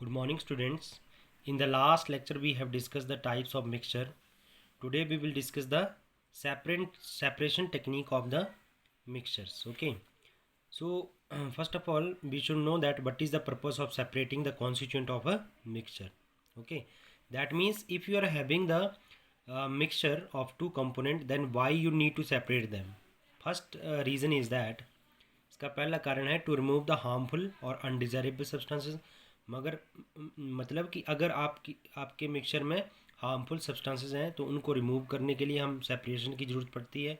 Good morning, students. In the last lecture, we have discussed the types of mixture. Today, we will discuss the separation technique of the mixtures. Okay. So, first of all, we should know that what is the purpose of separating the constituent of a mixture. Okay. That means if you are having the mixture of two component, then why you need to separate them? First reason is that इसका पहला कारण है to remove the harmful और undesirable substances. मगर मतलब कि अगर आपके मिक्सचर में हार्मफुल सब्सटेंसेस हैं तो उनको रिमूव करने के लिए हम सेपरेशन की ज़रूरत पड़ती है।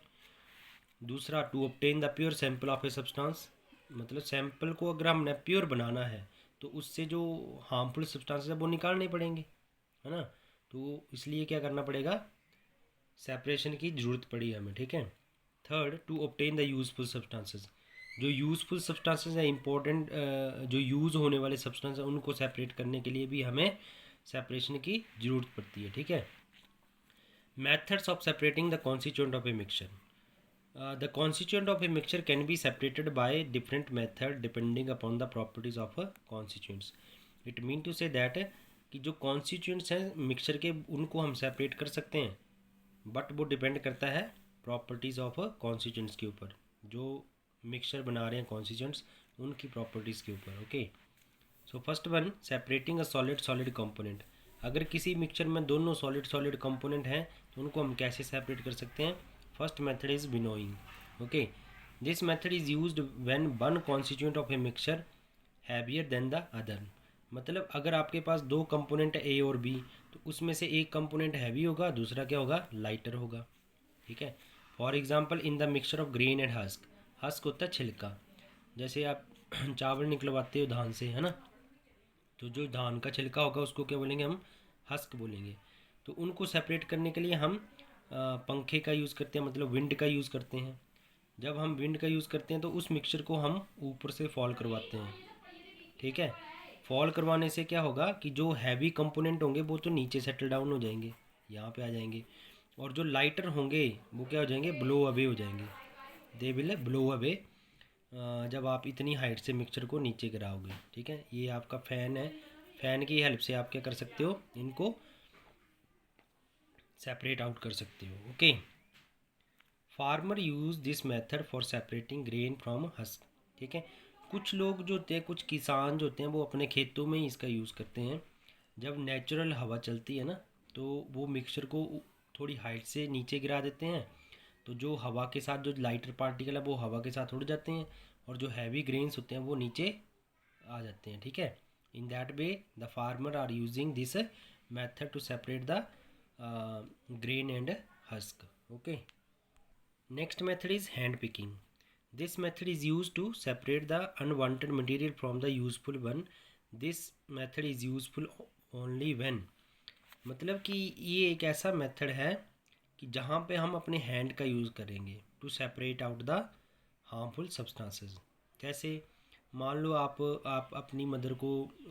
दूसरा, to obtain the pure sample of a substance, मतलब सैंपल को अगर हमने प्योर बनाना है तो उससे जो हार्मफुल सब्सटेंसेस है वो निकालने पड़ेंगे, है ना। तो इसलिए क्या करना पड़ेगा, सेपरेशन की ज़रूरत पड़ी हमें, ठीक है। Third, to obtain the useful substances, जो यूज़फुल सब्सटेंसेस हैं, इंपॉर्टेंट जो यूज़ होने वाले सब्सटेंस हैं उनको सेपरेट करने के लिए भी हमें सेपरेशन की ज़रूरत पड़ती है, ठीक है। Methods of separating the constituent of a mixture, the constituent of a mixture can be separated by different method depending upon the properties of a constituents. It mean to say that कि जो constituents हैं mixture के उनको हम separate कर सकते हैं, but वो डिपेंड करता है प्रॉपर्टीज़ ऑफ कॉन्स्टिट्यूएंट्स के ऊपर, जो मिक्सचर बना रहे हैं कॉन्स्टिट्यूएंट्स उनकी प्रॉपर्टीज़ के ऊपर। Okay, so first one, separating a solid solid component. अगर किसी मिक्सचर में दोनों सॉलिड सॉलिड कंपोनेंट हैं तो उनको हम कैसे सेपरेट कर सकते हैं। First method is winnowing. Okay, this method is used when one constituent of a mixture heavier than the other. मतलब अगर आपके पास दो कंपोनेंट ए और बी तो उसमें से एक कंपोनेंट हैवी होगा, दूसरा क्या होगा, लाइटर होगा, ठीक है। For example in the mixture of grain and husk, husk होता है छिलका, जैसे आप चावल निकलवाते हो धान से, है ना, तो जो धान का छिलका होगा उसको क्या बोलेंगे, हम हस्क बोलेंगे। तो उनको सेपरेट करने के लिए हम पंखे का यूज़ करते हैं, मतलब विंड का यूज़ करते हैं। जब हम विंड का यूज़ करते हैं तो उस मिक्सचर को हम ऊपर से फॉल करवाते हैं, ठीक है। फॉल करवाने से क्या होगा कि जो हैवी कंपोनेंट होंगे वो तो नीचे सेटल डाउन हो जाएंगे, यहाँ पे आ जाएंगे, और जो लाइटर होंगे वो क्या हो जाएंगे, ब्लो अवे हो जाएंगे। दे विल ब्लो अवे जब आप इतनी हाइट से मिक्सचर को नीचे गिराओगे, ठीक है। ये आपका फ़ैन है, फ़ैन की हेल्प से आप क्या कर सकते हो, इनको सेपरेट आउट कर सकते हो। Okay, farmer use this method for separating grain from husk, ठीक है। कुछ लोग जो होते हैं, कुछ किसान जो होते हैं वो अपने खेतों में ही इसका यूज़ करते हैं। जब नेचुरल हवा चलती है ना तो वो मिक्सचर को थोड़ी हाइट से नीचे गिरा देते हैं, तो जो हवा के साथ जो लाइटर पार्टिकल है वो हवा के साथ उड़ जाते हैं और जो हैवी ग्रेन्स होते हैं वो नीचे आ जाते हैं, ठीक है। In that way the farmer are using this method to separate the grain and husk. Okay, next method is hand picking. This method is used to separate the unwanted material from the useful one. This method is useful only when, मतलब कि ये एक ऐसा method है कि जहाँ पे हम अपने हैंड का यूज़ करेंगे to separate out the harmful substances. कैसे, मान लो आप अपनी मदर को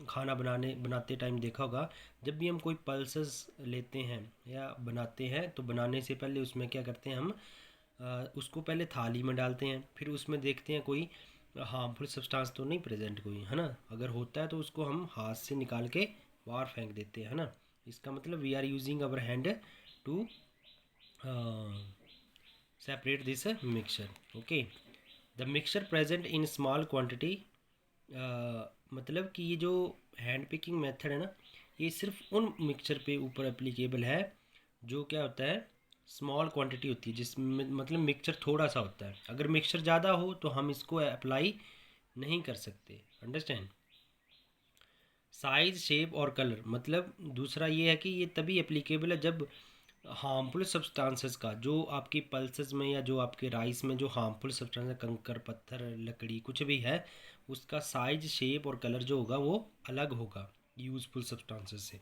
खाना बनाते टाइम देखा होगा, जब भी हम कोई पल्सेस लेते हैं या बनाते हैं तो बनाने से पहले उसमें क्या करते हैं, हम उसको पहले थाली में डालते हैं, फिर उसमें देखते हैं कोई हार्मफुल सब्सटेंस तो नहीं प्रेजेंट कोई, है ना। अगर होता है तो उसको हम हाथ से निकाल के बाहर फेंक देते हैं, है ना। इसका मतलब we are using our hand to separate this mixture. Okay, the mixture present in small quantity, मतलब कि ये जो हैंड पिकिंग मेथड है ना, ये सिर्फ उन मिक्सचर पे ऊपर एप्लीकेबल है जो क्या होता है, स्मॉल क्वांटिटी होती है, जिसमें मतलब मिक्सचर थोड़ा सा होता है। अगर मिक्सचर ज़्यादा हो तो हम इसको अप्लाई नहीं कर सकते, अंडरस्टैंड। साइज, शेप और कलर, मतलब दूसरा ये है कि ये तभी एप्लीकेबल है जब हार्मफुल सब्सटेंसेस का, जो आपकी पल्सेस में या जो आपके राइस में जो हार्मफुल सब्सटेंस है, कंकर पत्थर लकड़ी कुछ भी है, उसका साइज, शेप और कलर जो होगा वो अलग होगा यूजफुल सब्सटेंसेस से।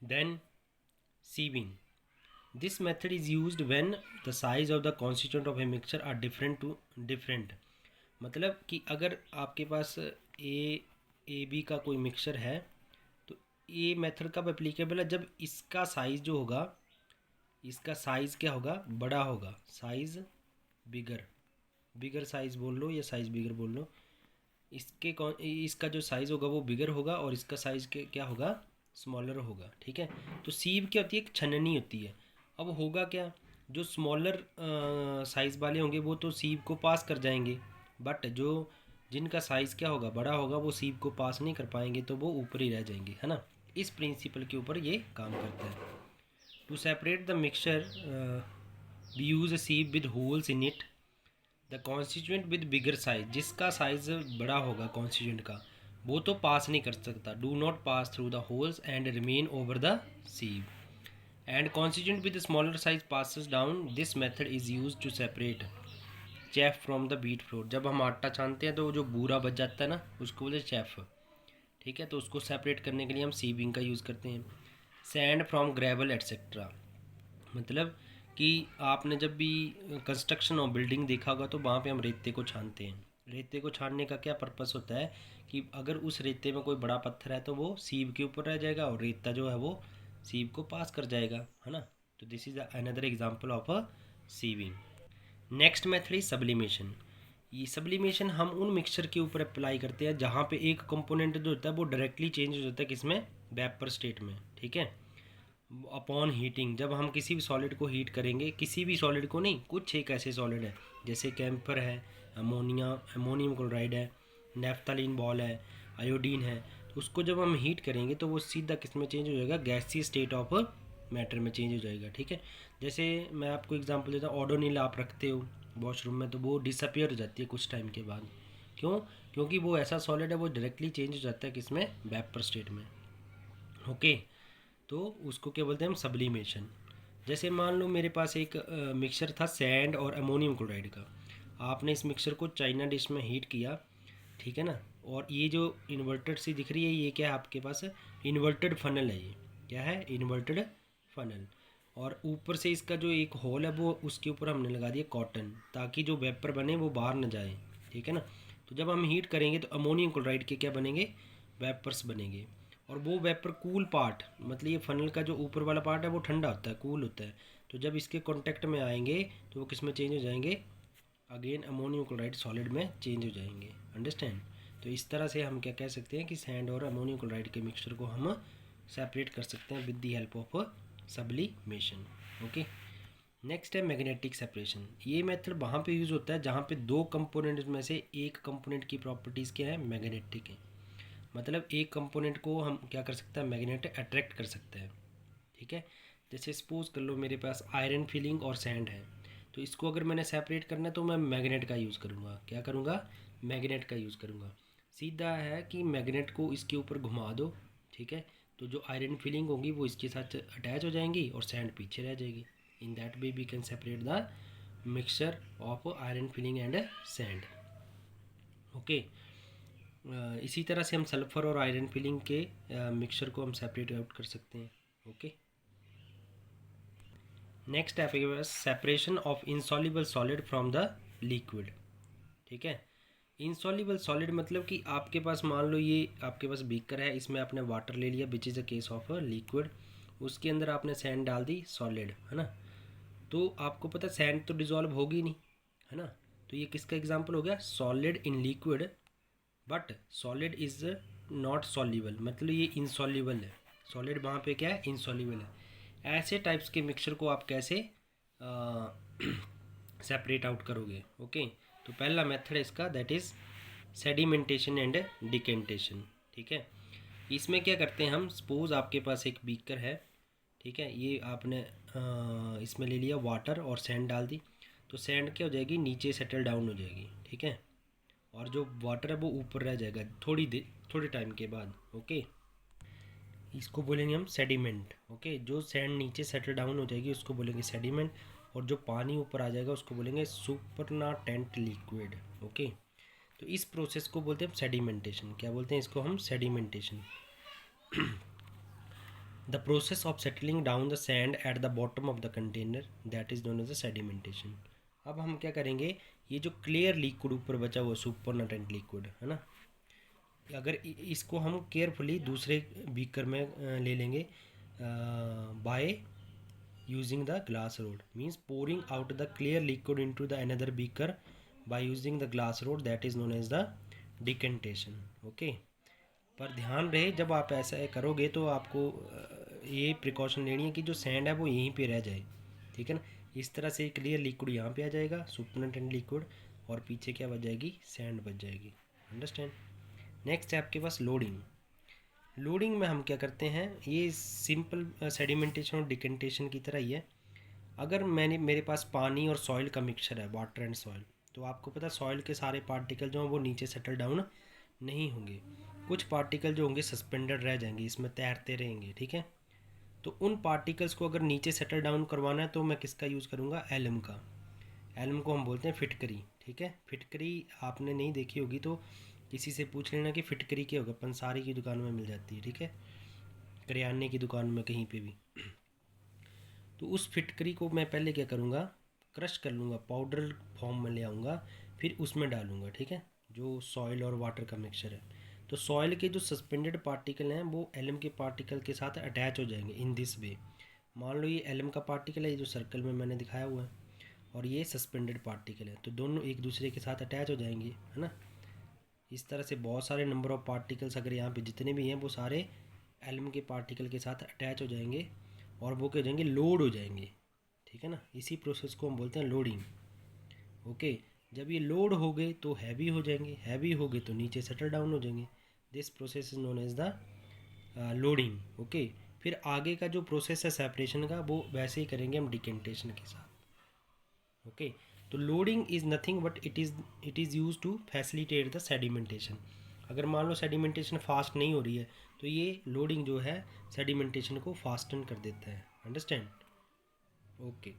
Then sieving, this method is used when the size of the constituent of a mixture are different to different। मतलब कि अगर आपके पास ए बी का कोई मिक्सचर है तो ये मेथड कब एप्लीकेबल है, जब इसका साइज़ जो होगा, इसका साइज़ क्या होगा, बड़ा होगा, साइज़ बिगर, बिगर साइज़ बोल लो या साइज़ बिगर बोल लो, इसका जो साइज़ होगा वो बिगर होगा और इसका साइज़ के क्या होगा, स्मॉलर होगा। ठीक है, तो सीव क्या होती है, एक छननी होती है। अब होगा क्या, जो स्मॉलर साइज़ वाले होंगे वो तो सीव को पास कर जाएंगे, बट जो जिनका साइज़ क्या होगा, बड़ा होगा, वो सीव को पास नहीं कर पाएंगे, तो वो ऊपर ही रह जाएंगे, है ना। इस प्रिंसिपल के ऊपर ये काम करता है। To separate the mixture we use a sieve with holes in it, the constituent with bigger size, जिसका साइज बड़ा होगा कॉन्स्टिट्यूएंट का, वो तो पास नहीं कर सकता, do not pass through the holes and remain over the sieve, and constituent with smaller size passes down, this method is use to separate chaff from the wheat flour. जब हम आटा छानते हैं तो वो जो बूरा बच जाता है ना, उसको बोलते हैं चैफ। ठीक है, तो उसको सेपरेट करने के लिए हम सीविंग का यूज़ करते हैं। सैंड फ्रॉम ग्रेवल एट्सेट्रा, मतलब कि आपने जब भी कंस्ट्रक्शन और बिल्डिंग देखा होगा तो वहाँ पे हम रेते को छानते हैं। रेते को छानने का क्या पर्पस होता है कि अगर उस रेते में कोई बड़ा पत्थर है तो वो सीव के ऊपर रह जाएगा और रेता जो है वो सीव को पास कर जाएगा, है ना। तो this is another example of a sieving. Next method is sublimation. ये सब्लिमेशन हम उन मिक्सचर के ऊपर अप्लाई करते हैं जहाँ पे एक कंपोनेंट जो होता है वो डायरेक्टली चेंज हो जाता है, किसमें, वेपर स्टेट में। ठीक है, अपॉन हीटिंग, जब हम किसी भी सॉलिड को हीट करेंगे, किसी भी सॉलिड को नहीं, कुछ एक ऐसे सॉलिड है जैसे कैंपर है, अमोनियम क्लोराइड है, नेफ्थलीन बॉल है, आयोडीन है, तो उसको जब हम हीट करेंगे तो वो सीधा किस में चेंज हो जाएगा, गैसीय स्टेट ऑफ मैटर में चेंज हो जाएगा। ठीक है, जैसे मैं आपको एग्जांपल देता हूँ, ओडोनिल आप रखते हो वॉशरूम में तो वो डिसअपियर हो जाती है कुछ टाइम के बाद। क्यों, क्योंकि वो ऐसा सॉलिड है, वो डायरेक्टली चेंज हो जाता है किसमें, वेपर स्टेट में। ओके, तो उसको क्या बोलते हैं हम, सब्लिमेशन। जैसे मान लो मेरे पास एक मिक्सचर था सैंड और अमोनियम क्लोराइड का, आपने इस मिक्सचर को चाइना डिश में हीट किया, ठीक है ना, और ये जो इन्वर्टेड सी दिख रही है, ये क्या है आपके पास, इन्वर्टेड फनल है, ये क्या है, इन्वर्टेड फनल। और ऊपर से इसका जो एक होल है वो उसके ऊपर हमने लगा दिया कॉटन, ताकि जो वेपर बने वो बाहर न जाए। ठीक है ना, तो जब हम हीट करेंगे तो अमोनियम क्लोराइड के क्या बनेंगे, वेपर्स बनेंगे। और वो वेपर कूल पार्ट, मतलब ये फनल का जो ऊपर वाला पार्ट है वो ठंडा होता है, कूल होता है, तो जब इसके कांटेक्ट में आएंगे तो वो किस में चेंज हो जाएंगे, अगेन अमोनियम क्लोराइड सॉलिड में चेंज हो जाएंगे। अंडरस्टैंड। तो इस तरह से हम क्या कह सकते हैं कि सैंड और अमोनियम क्लोराइड के मिक्सचर को हम सेपरेट कर सकते हैं with the help of sublimation. Okay, next है मैग्नेटिक सेपरेशन। ये मेथड वहाँ पे यूज़ होता है जहाँ पे दो कंपोनेंट में से एक कंपोनेंट की प्रॉपर्टीज़ क्या है, मैग्नेटिक है। मतलब एक कंपोनेंट को हम क्या कर सकते हैं, मैग्नेट अट्रैक्ट कर सकते हैं। ठीक है, जैसे सपोज कर लो मेरे पास आयरन फिलिंग और सैंड है, तो इसको अगर मैंने सेपरेट करना है तो मैं मैग्नेट का यूज़ करूँगा। क्या करूँगा, मैग्नेट का यूज़ करूँगा। सीधा है कि मैग्नेट को इसके ऊपर घुमा दो, ठीक है, तो जो आयरन फिलिंग होगी वो इसके साथ अटैच हो जाएंगी और सैंड पीछे रह जाएगी। In that way we can separate the mixture of iron filing and sand. Okay, इसी तरह से हम सल्फ़र और आयरन फिलिंग के मिक्सचर को हम सेपरेट आउट कर सकते हैं। ओके, नेक्स्ट है separation of insoluble solid from the liquid. ठीक है, इनसॉल्युबल सॉलिड मतलब कि आपके पास मान लो ये आपके पास बीकर है, इसमें आपने वाटर ले लिया which is a case of a liquid, उसके अंदर आपने सैंड डाल दी सॉलिड, है ना, तो आपको पता है सैंड तो डिज़ोल्व होगी नहीं, है ना, तो ये किसका एग्जांपल हो गया, solid in liquid, but solid is not soluble, मतलब ये इनसॉल्युबल है, सॉलिड वहाँ पे क्या है, इनसॉल्युबल है। ऐसे टाइप्स के मिक्सचर को आप कैसे सेपरेट आउट करोगे। ओके, तो पहला मेथड है इसका, that is sedimentation and decantation. ठीक है, इसमें क्या करते हैं हम, सपोज आपके पास एक बीकर है, ठीक है, ये आपने इसमें ले लिया वाटर और सैंड डाल दी, तो सैंड क्या हो जाएगी, नीचे सेटल डाउन हो जाएगी। ठीक है, और जो वाटर है वो ऊपर रह जाएगा थोड़ी टाइम के बाद। ओके, इसको बोलेंगे हम सेडिमेंट। ओके, जो सैंड नीचे सेटल डाउन हो जाएगी उसको बोलेंगे सेडिमेंट, और जो पानी ऊपर आ जाएगा उसको बोलेंगे सुपरनाटेंट लिक्विड। ओके, तो इस प्रोसेस को बोलते हैं सेडिमेंटेशन। क्या बोलते हैं इसको हम, sedimentation. The process of settling down the sand at the bottom of the container, that is known as the sedimentation. अब हम क्या करेंगे, ये जो क्लियर लिक्विड ऊपर बचा हुआ सुपरनाटेंट लिक्विड है ना, अगर इसको हम केयरफुली दूसरे बीकर में ले लेंगे by using the glass rod, means pouring out the clear liquid into the another beaker by using the glass rod, that is known as the decantation. Okay, पर ध्यान रहे जब आप ऐसा करोगे तो आपको ये प्रिकॉशन लेनी है कि जो सैंड है वो यहीं पे रह जाए, ठीक है ना। इस तरह से क्लियर लिक्विड यहाँ पे आ जाएगा, सुपरनेटेंट लिक्विड, और पीछे क्या बच जाएगी, सैंड बच जाएगी। अंडरस्टैंड। नेक्स्ट है आपके पास लोडिंग। लोडिंग में हम क्या करते हैं, ये सिंपल सेडिमेंटेशन और डिकेंटेशन की तरह ही है। अगर मेरे पास पानी और सॉइल का मिक्सचर है, वाटर एंड सॉइल, तो आपको पता है सॉइल के सारे पार्टिकल जो हैं वो नीचे सेटल डाउन नहीं होंगे, कुछ पार्टिकल जो होंगे सस्पेंडेड रह जाएंगे, इसमें तैरते रहेंगे, ठीक है। तो उन पार्टिकल्स को अगर नीचे सेटल डाउन करवाना है तो मैं किसका यूज़ करूँगा, एलम का। एलम को हम बोलते हैं फिटकरी, ठीक है। फिटकरी आपने नहीं देखी होगी तो किसी से पूछ लेना कि फिटकरी क्या होगा, पंसारी की दुकान में मिल जाती है, ठीक है, करियाने की दुकान में, कहीं पे भी। तो उस फिटकरी को मैं पहले क्या करूँगा, क्रश कर लूँगा, पाउडर फॉर्म में ले आऊँगा, फिर उसमें डालूँगा, ठीक है, जो सॉइल और वाटर का मिक्सचर है। तो सॉइल के जो सस्पेंडेड पार्टिकल हैं वो एलम के पार्टिकल के साथ अटैच हो जाएंगे इन दिस वे। मान लो ये एलम का पार्टिकल है, ये जो सर्कल में मैंने दिखाया हुआ है, और ये सस्पेंडेड पार्टिकल है, तो दोनों एक दूसरे के साथ अटैच हो जाएंगे, है ना। इस तरह से बहुत सारे नंबर ऑफ पार्टिकल्स अगर यहाँ पे जितने भी हैं वो सारे एलम के पार्टिकल के साथ अटैच हो जाएंगे, और वो क्या हो जाएंगे, लोड हो जाएंगे, ठीक है ना। इसी प्रोसेस को हम बोलते हैं लोडिंग। ओके, जब ये लोड हो गए तो हैवी हो जाएंगे, हैवी हो गए तो नीचे सेटल डाउन हो जाएंगे। This process is known as the loading. Okay, फिर आगे का जो प्रोसेस है सेपरेशन का वो वैसे ही करेंगे हम डिकेंटेशन के साथ। ओके, तो loading is nothing but it is use to facilitate the sedimentation. अगर मान लो सेडिमेंटेशन फास्ट नहीं हो रही है तो ये लोडिंग जो है सेडिमेंटेशन को फास्टन कर देता है। अंडरस्टैंड। ओके।